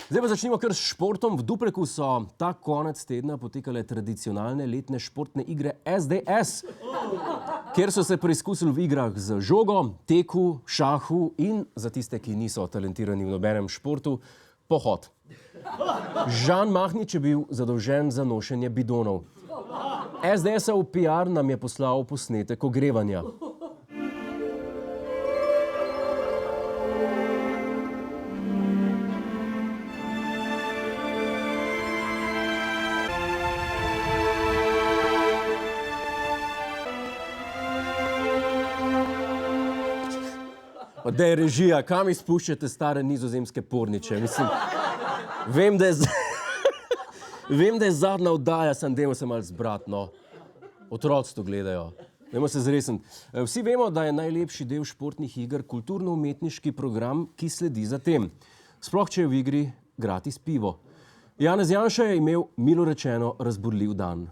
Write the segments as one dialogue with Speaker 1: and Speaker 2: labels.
Speaker 1: Zdaj pa začnimo kar s športom. V Dupleku so ta konec tedna potekale tradicionalne letne športne igre SDS, kjer so se preizkusili v igrah z žogo, teku, šahu in, za tiste, ki niso talentirani v nobenem športu, pohod. Žan Mahnič je bil zadolžen za nošenje bidonov. SDS-ov PR nam je poslal posnetek ogrevanja. Da je režija, kam izpuščate stare nizozemske porniče? Mislim, vem, da je zadnja oddaja, sem dajmo se malo zbrat, no. Otroci to gledajo. Dajmo se zresniti. Vsi vemo, da je najlepši del športnih iger kulturno-umetniški program, ki sledi za tem. Sploh, če je v igri gratis pivo. Janez Janša je imel, milo rečeno, razburljiv dan.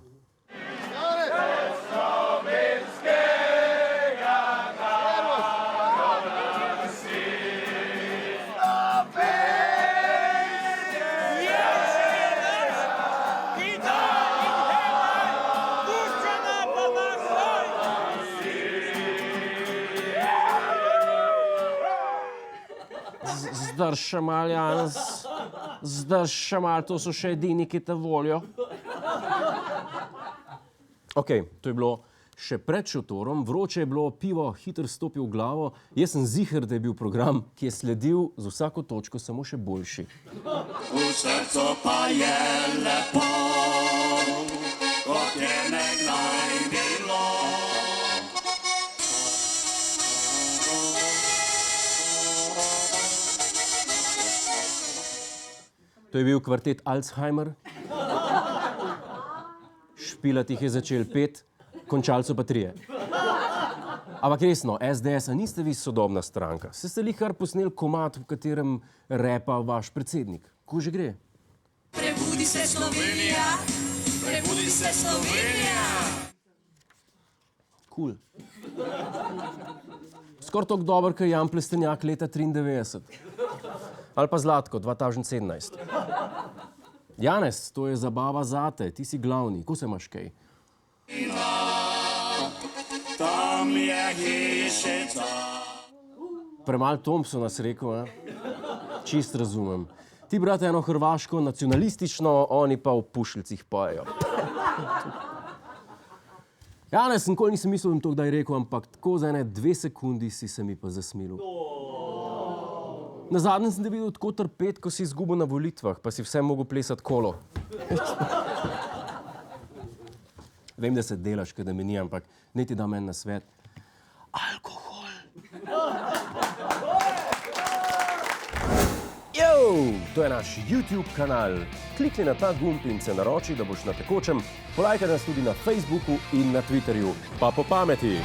Speaker 1: Zdrž še mal, Janez. Zdrž še mal, to so še edini, ki te volijo. Okej, to je bilo še pred šotorom, vroče je bilo, pivo hitro stopi v glavo. Jaz sem ziher, da je bil program, ki je sledil z vsako točko samo še boljši.
Speaker 2: V srcu pa je lepo, kot je nekdaj bilo.
Speaker 1: To je bil kvartet Alzheimer. Špilati jih je začel 5, končali so pa 3. Ampak resno, SDS-a niste vi sodobna stranka. Ste kar posneli komad, v katerem repa vaš predsednik. Ko že gre?
Speaker 2: Prebudi se Slovenija, prebudi se Slovenija.
Speaker 1: Cool. Skoraj toliko dober, kot Jan Plestenjak leta 93. Ali pa Zlatko, 2017. Janez, to je zabava zate, ti si glavni. Ko se imaš kaj?
Speaker 2: Tam je hišica.
Speaker 1: Premal Thompsona si rekel, Čist razumem. Ti brate eno hrvaško nacionalistično, oni pa v pušljicih pojejo. Janez, nikoli nisem mislil, da bom to kdaj rekel, ampak tako za 2 sekundi si se mi pa zasmilil. Nazadnje sem te videl tako trpeti, ko si izgubil na volitvah, pa si vsem mogel plesati kolo. Vem, da se delaš, kada me ni, ampak ne ti dam en nasvet. Alkohol! To je naš YouTube kanal. Klikni na ta gumb in se naroči, da boš na tekočem. Polajkaj nas tudi na Facebooku in na Twitterju. Pa po pameti!